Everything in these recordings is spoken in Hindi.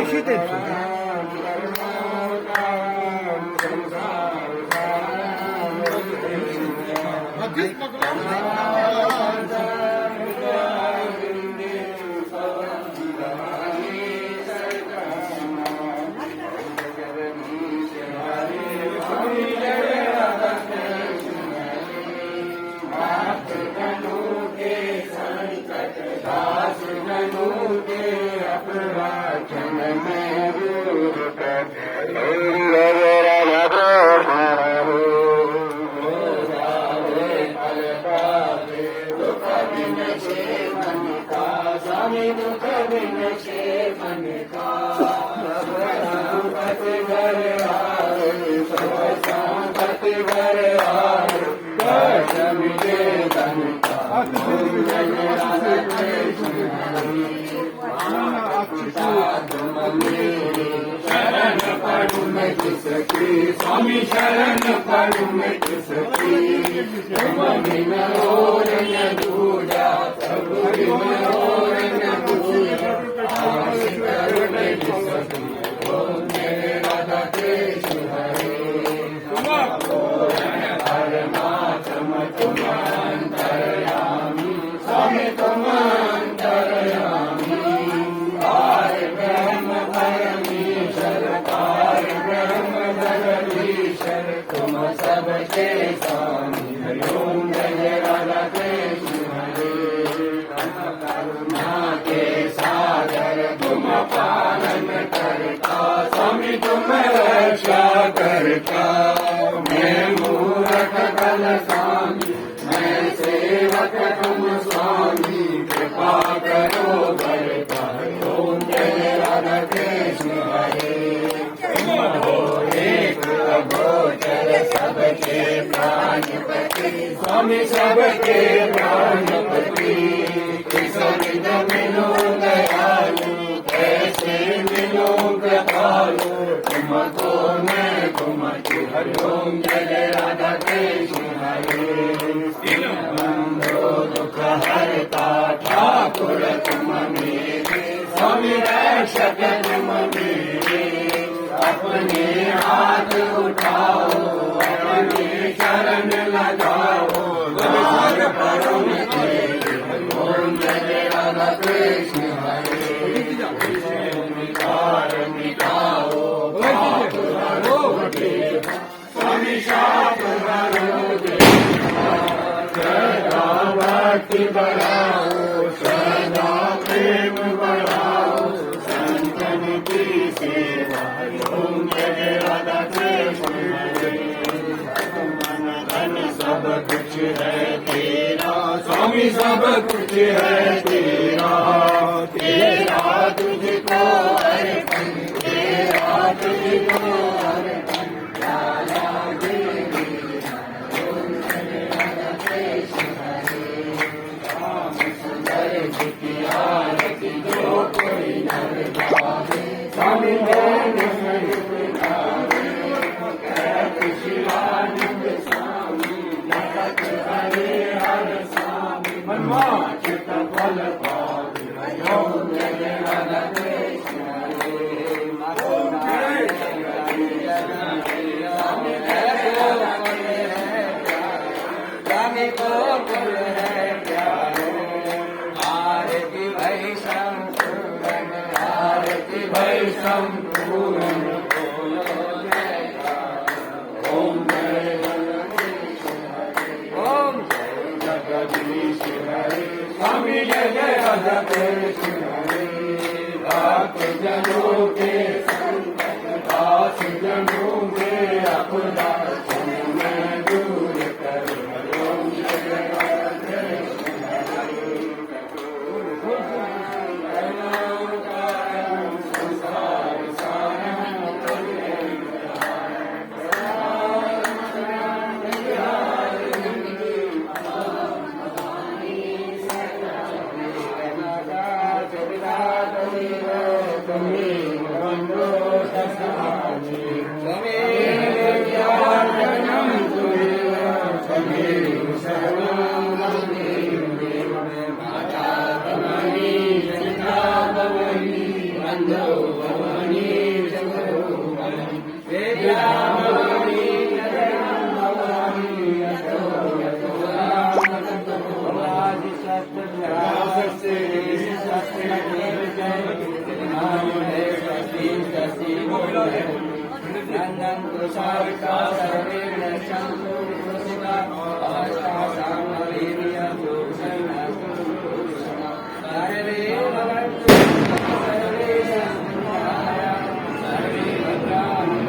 बेशी తెలుసు स्वामी शरण पड़ू मैं किसकी तुम बिन और न दूजा सब बिन और न दूजा आस करो मैं किसकी ओम मेरे राधा कृष्ण हरे परमात्मा तुम अंतर्यामी स्वामी तुम अंतर्यामी पार ब्रह्म परमेश्वर पार ब्रह्म जगदीश्वर तुम सबके स्वामी हरि ओम जय राधा कृष्ण हरे करुणा के सागर तुम पालन करता स्वामी तुम रक्षा करता मैं मूर्ख कल स्वामी मैं सेवक तुम स्वामी कृपा करो बरता ओम जय राधा कृष्ण हरे एक अगोचर सबके प्राणपति स्वामी सबके प्राणपति किस विध मिलो दयालु कैसे मिलो कृपालु तुमको मैं तुमको हरि ओम जय राधा कृष्ण हरे बंधो दुख हरता ठाकुर तुम मेरे स्वामी रक्षक तुम मेरे अपने हाथ उठाओ अपने शरण लगाओ द्वार करो तेरे ओम जय राधा कृष्ण हरे विकार मिटाओ पाप हरो देव स्वामी शाप हरो देव सदा भक्ति बढ़ाओ सदा प्रेम बढ़ाओ संतन की सेवा ओम जय राधा कृष्ण हरे मन धन सब कुछ है तेरा स्वामी सब कुछ है तेरा तेरा तुझको अर्पण तेरा तुझको अर्पण लाला देवी ओम जय राधा कृष्ण हरे राम सुंदर जी की आरती जो कोई नर गावे स्वामी जैन स्वरूप गावे कहत शिवानंद स्वामी जगत हरे हर स्वामी मनवांछित फल पावे ओम जय राधा कृष्ण हरे ओम जय स्वामी स्वामी को कुल है प्यारे आरती भई संपूर्ण आरती भई संपूर्ण ओम जय ओम जय जगदीश हरे स्वामी जय जय राधा कृष्ण हरे भक्त जनों के संकट दास जनों के अपना मैं दूर करो ओम जय राधा कृष्ण हरे संसार सारं तुम्हें वेदामि शरणं भवामि यतो यतो रामततो वादिशस्त्रस्य नन्दं तुषारिका सर्वे नश्यन्तु पुरुषिका अवस्था सामवीर्यं सर्वे भवन्तु सर्वे सर्वे भद्राणि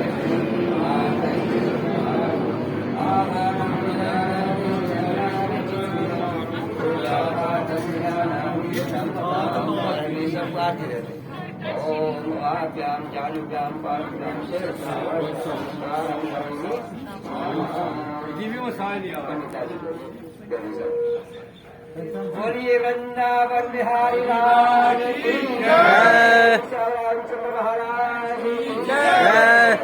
ओम आभ्यां जानुभ्यां पाभ्यां बोलिए वृंदावन बिहारी लाल की जय, रामचंद्र महाराज की जय।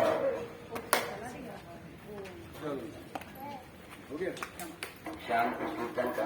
श्याम कृष्ण का